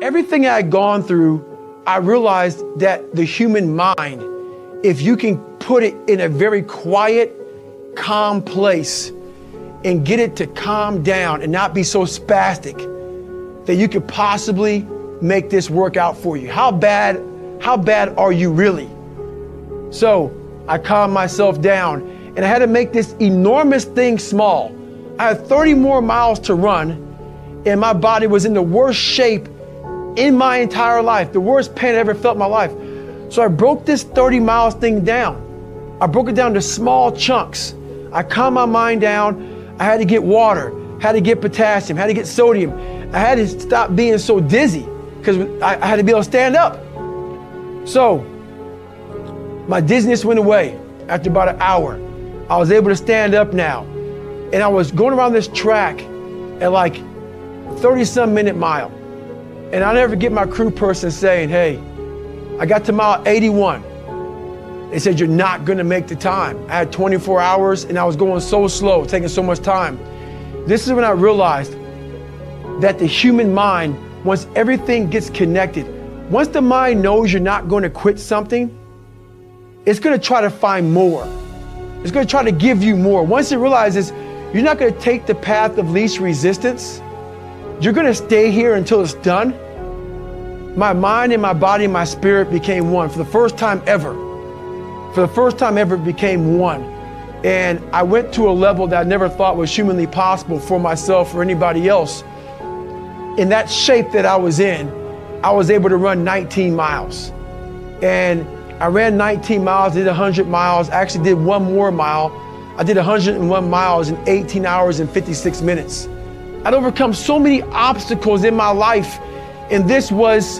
Everything I had gone through, I realized that the human mind, if you can put it in a very quiet, calm place and get it to calm down and not be so spastic, that you could possibly make this work out for you. How bad are you really? So I calmed myself down and I had to make this enormous thing small. I had 30 more miles to run and my body was in the worst shape in my entire life, the worst pain I ever felt in my life. So I broke this 30 miles thing down. I broke it down to small chunks. I calmed my mind down. I had to get water, had to get potassium, had to get sodium. I had to stop being so dizzy because I had to be able to stand up. So my dizziness went away after about an hour. I was able to stand up now. And I was going around this track at like 30-some minute mile. And I'll never get my crew person saying, hey, I got to mile 81. They said, you're not gonna make the time. I had 24 hours and I was going so slow, taking so much time. This is when I realized that the human mind, once everything gets connected, once the mind knows you're not gonna quit something, it's gonna try to find more. It's gonna try to give you more. Once it realizes you're not gonna take the path of least resistance, you're gonna stay here until it's done. My mind and my body and my spirit became one for the first time ever. For the first time ever, it became one. And I went to a level that I never thought was humanly possible for myself or anybody else. In that shape that I was in, I was able to run 19 miles. And I ran 19 miles, did 100 miles, actually did one more mile. I did 101 miles in 18 hours and 56 minutes. I'd overcome so many obstacles in my life, and this was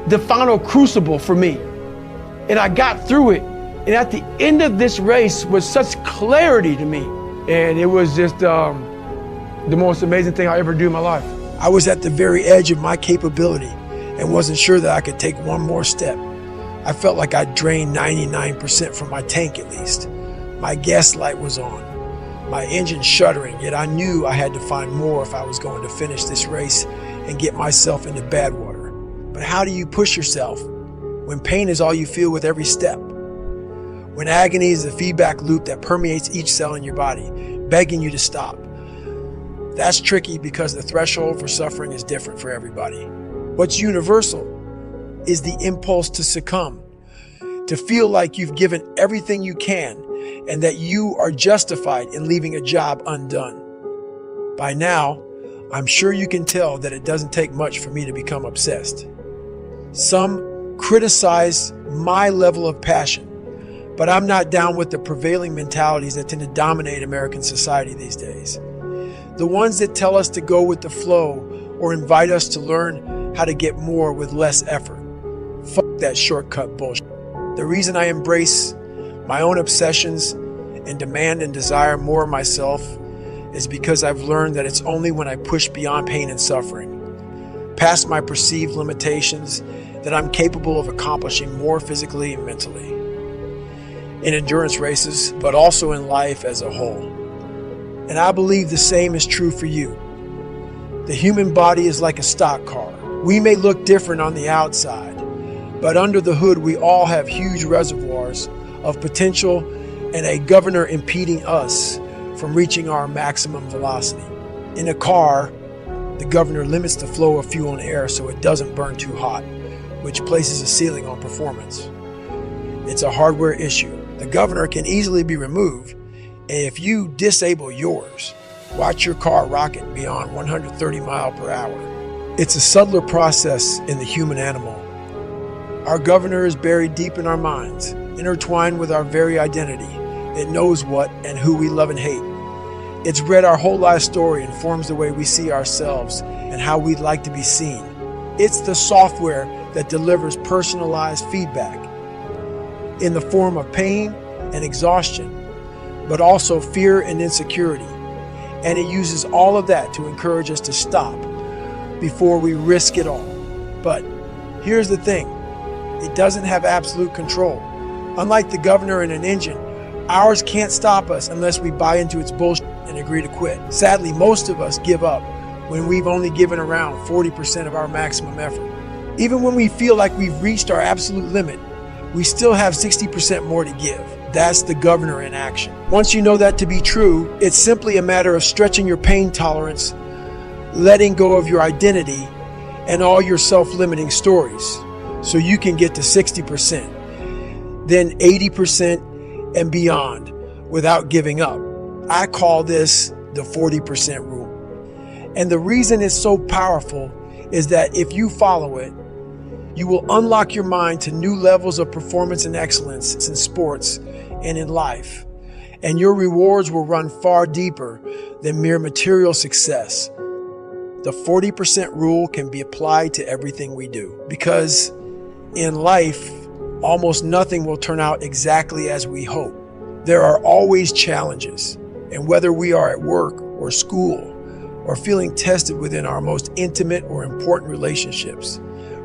the final crucible for me. And I got through it. And at the end of this race was such clarity to me. And it was just the most amazing thing I ever do in my life. I was at the very edge of my capability and wasn't sure that I could take one more step. I felt like I drained 99% from my tank at least. My gas light was on. My engine shuddering, yet I knew I had to find more if I was going to finish this race and get myself into bad water. But how do you push yourself when pain is all you feel with every step? When agony is the feedback loop that permeates each cell in your body, begging you to stop. That's tricky because the threshold for suffering is different for everybody. What's universal is the impulse to succumb, to feel like you've given everything you can and that you are justified in leaving a job undone. By now, I'm sure you can tell that it doesn't take much for me to become obsessed. Some criticize my level of passion, but I'm not down with the prevailing mentalities that tend to dominate American society these days. The ones that tell us to go with the flow or invite us to learn how to get more with less effort. Fuck that shortcut bullshit. The reason I embrace my own obsessions and demand and desire more of myself is because I've learned that it's only when I push beyond pain and suffering, past my perceived limitations, that I'm capable of accomplishing more physically and mentally. In endurance races, but also in life as a whole. And I believe the same is true for you. The human body is like a stock car. We may look different on the outside, but under the hood we all have huge reservoirs of potential and a governor impeding us from reaching our maximum velocity. In a car, the governor limits the flow of fuel and air so it doesn't burn too hot, which places a ceiling on performance. It's a hardware issue. The governor can easily be removed, and if you disable yours, watch your car rocket beyond 130 miles per hour. It's a subtler process in the human animal. Our governor is buried deep in our minds, intertwined with our very identity. It knows what and who we love and hate. It's read our whole life story and forms the way we see ourselves and how we'd like to be seen. It's the software that delivers personalized feedback in the form of pain and exhaustion, but also fear and insecurity. And it uses all of that to encourage us to stop before we risk it all. But here's the thing, it doesn't have absolute control. Unlike the governor in an engine, ours can't stop us unless we buy into its bullshit and agree to quit. Sadly, most of us give up when we've only given around 40% of our maximum effort. Even when we feel like we've reached our absolute limit, we still have 60% more to give. That's the governor in action. Once you know that to be true, it's simply a matter of stretching your pain tolerance, letting go of your identity and all your self-limiting stories so you can get to 60%, then 80% and beyond without giving up. I call this the 40% rule. And the reason it's so powerful is that if you follow it, you will unlock your mind to new levels of performance and excellence in sports and in life. And your rewards will run far deeper than mere material success. The 40% rule can be applied to everything we do, because in life, almost nothing will turn out exactly as we hope. There are always challenges, and whether we are at work or school or feeling tested within our most intimate or important relationships,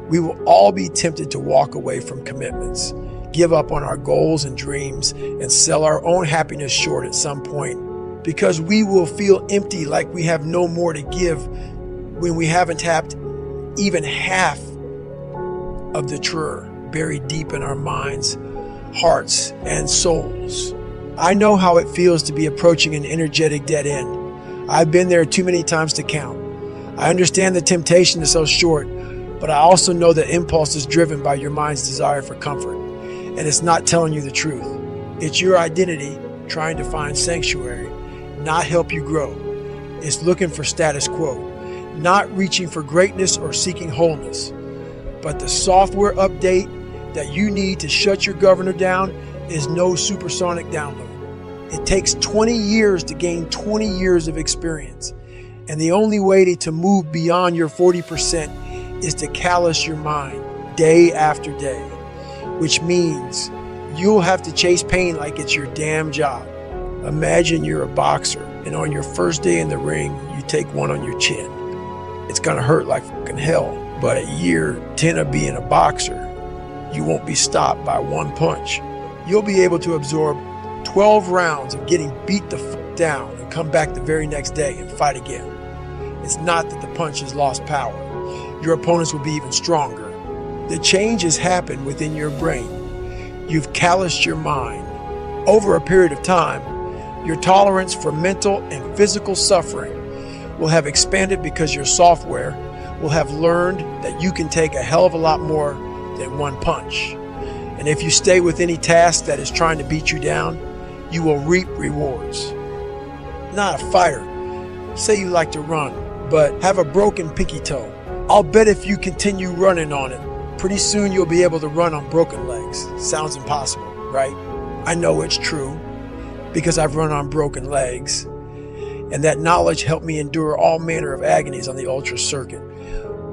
we will all be tempted to walk away from commitments, give up on our goals and dreams, and sell our own happiness short at some point, because we will feel empty, like we have no more to give when we haven't tapped even half of the treasure buried deep in our minds, hearts, and souls. I know how it feels to be approaching an energetic dead end. I've been there too many times to count. I understand the temptation to sell short, but I also know that impulse is driven by your mind's desire for comfort, and it's not telling you the truth. It's your identity trying to find sanctuary, not help you grow. It's looking for status quo, not reaching for greatness or seeking wholeness. But the software update that you need to shut your governor down is no supersonic download. It takes 20 years to gain 20 years of experience. And the only way to move beyond your 40% is to callous your mind day after day, which means you'll have to chase pain like it's your damn job. Imagine you're a boxer, and on your first day in the ring, you take one on your chin. It's gonna hurt like fucking hell, but at year 10 of being a boxer, you won't be stopped by one punch. You'll be able to absorb 12 rounds of getting beat the fuck down and come back the very next day and fight again. It's not that the punch has lost power. Your opponents will be even stronger. The change has happened within your brain. You've calloused your mind. Over a period of time, your tolerance for mental and physical suffering will have expanded because your software will have learned that you can take a hell of a lot more than one punch. And if you stay with any task that is trying to beat you down, you will reap rewards. Not a fighter. Say you like to run, but have a broken pinky toe. I'll bet if you continue running on it, pretty soon you'll be able to run on broken legs. Sounds impossible, right? I know it's true, because I've run on broken legs. And that knowledge helped me endure all manner of agonies on the ultra circuit,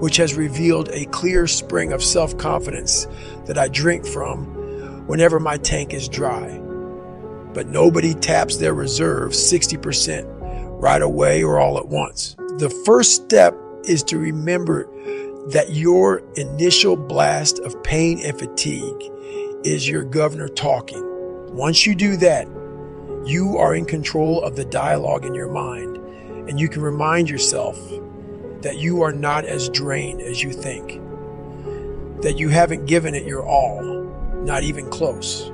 which has revealed a clear spring of self-confidence that I drink from whenever my tank is dry. But nobody taps their reserve 60% right away or all at once. The first step is to remember that your initial blast of pain and fatigue is your governor talking. Once you do that, you are in control of the dialogue in your mind, and you can remind yourself that you are not as drained as you think, that you haven't given it your all, not even close.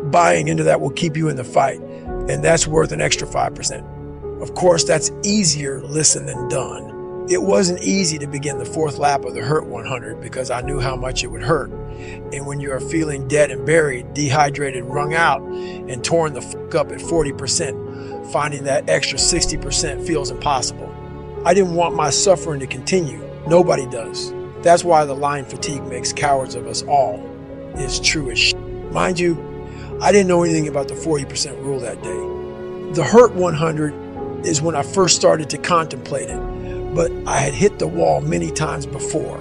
Buying into that will keep you in the fight, and that's worth an extra 5%. Of course, that's easier listened than done. It wasn't easy to begin the fourth lap of the Hurt 100 because I knew how much it would hurt. And when you are feeling dead and buried, dehydrated, wrung out, and torn the fuck up at 40%, finding that extra 60% feels impossible. I didn't want my suffering to continue. Nobody does. That's why the line fatigue makes cowards of us all. It's true as shit. Mind you, I didn't know anything about the 40% rule that day. The Hurt 100 is when I first started to contemplate it. But I had hit the wall many times before,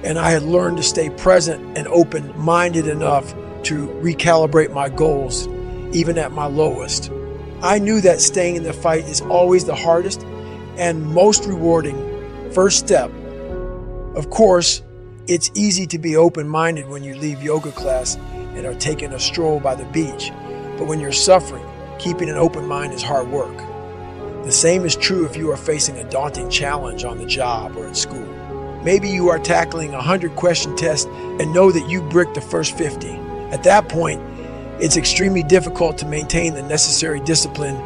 and I had learned to stay present and open-minded enough to recalibrate my goals, even at my lowest. I knew that staying in the fight is always the hardest and most rewarding first step. Of course, it's easy to be open-minded when you leave yoga class and are taking a stroll by the beach, but when you're suffering, keeping an open mind is hard work. The same is true if you are facing a daunting challenge on the job or at school. Maybe you are tackling a 100-question test and know that you bricked the first 50. At that point, it's extremely difficult to maintain the necessary discipline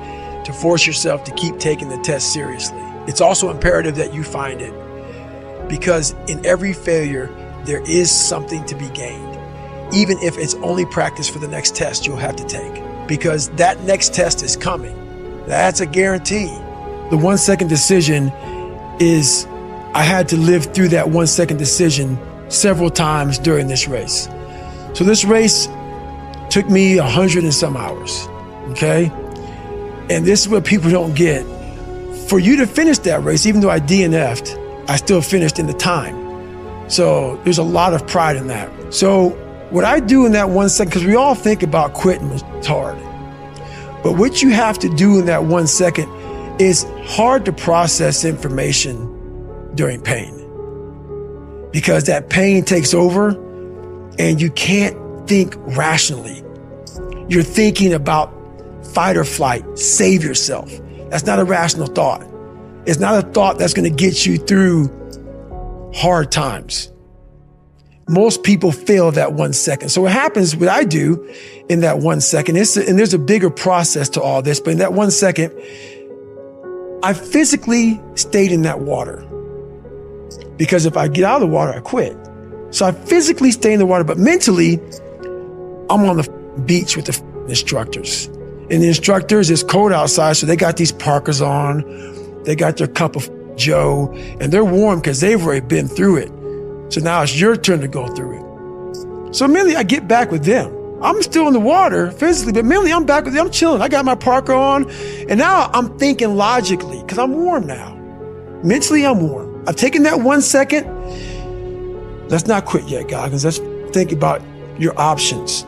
to force yourself to keep taking the test seriously. It's also imperative that you find it, because in every failure, there is something to be gained, even if it's only practice for the next test you'll have to take, because that next test is coming. That's a guarantee. The 1 second decision is, I had to live through that 1 second decision several times during this race. So this race took me 100 and some hours, okay? And this is what people don't get. For you to finish that race, even though I DNF'd, I still finished in the time. So there's a lot of pride in that. So what I do in that 1 second, because we all think about quitting, it's hard. But what you have to do in that 1 second is hard to process information during pain, because that pain takes over and you can't think rationally. You're thinking about fight or flight, save yourself. That's not a rational thought. It's not a thought that's going to get you through hard times. Most people fail that 1 second. So what happens, what I do in that 1 second, and there's a bigger process to all this, but in that 1 second, I physically stayed in that water. Because if I get out of the water, I quit. So I physically stay in the water, but mentally, I'm on the beach with the instructors. And the instructors, it's cold outside, so they got these parkas on. They got their cup of Joe, and they're warm because they've already been through it. So now it's your turn to go through it. So mentally, I get back with them. I'm still in the water physically, but mentally, I'm back with them. I'm chilling. I got my parka on, and now I'm thinking logically because I'm warm now. Mentally, I'm warm. I've taken that 1 second. Let's not quit yet, Goggins. Let's think about your options.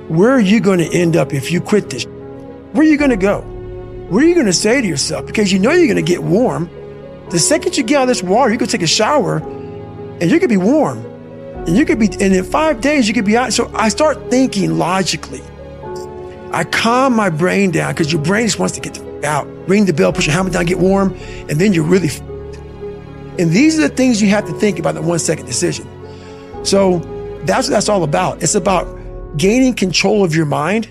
Where are you going to end up if you quit this? Where are you going to go? What are you going to say to yourself? Because you know you're going to get warm. The second you get out of this water, you could take a shower and you could be warm. And in 5 days, you could be out. So I start thinking logically. I calm my brain down because your brain just wants to get out. Ring the bell, push your helmet down, get warm, and then you're really And these are the things you have to think about in the 1 second decision. So that's what that's all about. It's about gaining control of your mind,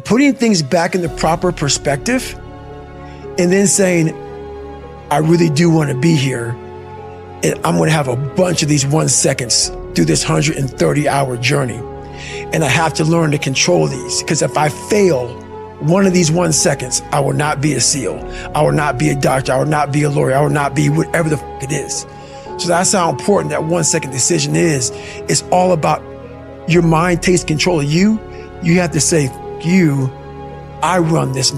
putting things back in the proper perspective, and then saying, I really do want to be here. And I'm going to have a bunch of these 1 seconds through this 130-hour journey. And I have to learn to control these, because if I fail one of these 1 seconds, I will not be a SEAL. I will not be a doctor. I will not be a lawyer. I will not be whatever the it is. So that's how important that 1 second decision is. It's all about your mind takes control of you. You have to say, you, I run this.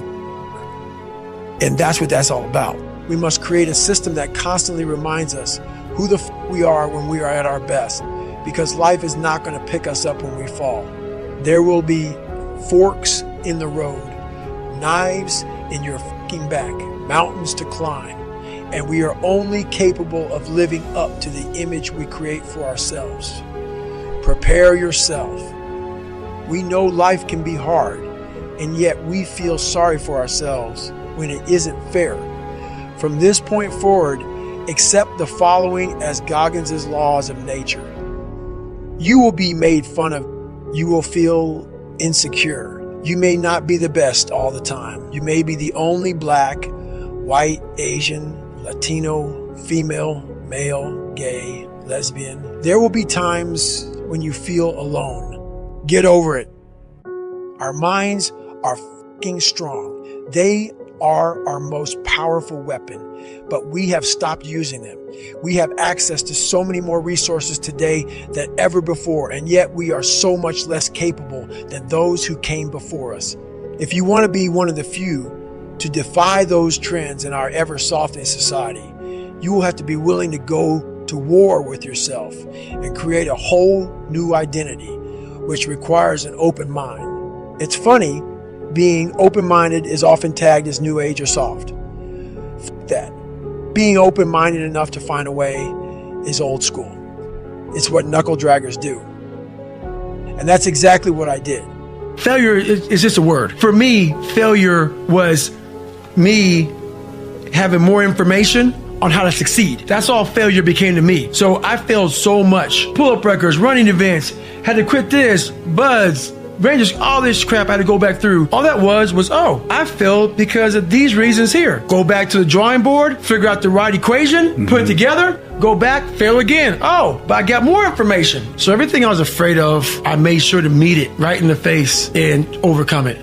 And that's what that's all about. We must create a system that constantly reminds us who the we are when we are at our best, because life is not going to pick us up when we fall. There will be forks in the road, knives in your back, mountains to climb, and we are only capable of living up to the image we create for ourselves. Prepare yourself. We know life can be hard, and yet we feel sorry for ourselves when it isn't fair. From this point forward, accept the following as Goggins' laws of nature. You will be made fun of. You will feel insecure. You may not be the best all the time. You may be the only black, white, Asian, Latino, female, male, gay, lesbian. There will be times when you feel alone. Get over it. Our minds are fucking strong. They are our most powerful weapon, but we have stopped using them. We have access to so many more resources today than ever before, and yet we are so much less capable than those who came before us. If you want to be one of the few to defy those trends in our ever-softening society, you will have to be willing to go to war with yourself and create a whole new identity, which requires an open mind. It's funny, being open-minded is often tagged as new age or soft. F that. Being open-minded enough to find a way is old school. It's what knuckle draggers do. And that's exactly what I did. Failure is just a word. For me, failure was me having more information on how to succeed. That's all failure became to me. So I failed so much. Pull-up records, running events, had to quit this, buds, Rangers, all this crap I had to go back through. All that was, oh, I failed because of these reasons here. Go back to the drawing board, figure out the right equation, put it together, go back, fail again. Oh, but I got more information. So everything I was afraid of, I made sure to meet it right in the face and overcome it.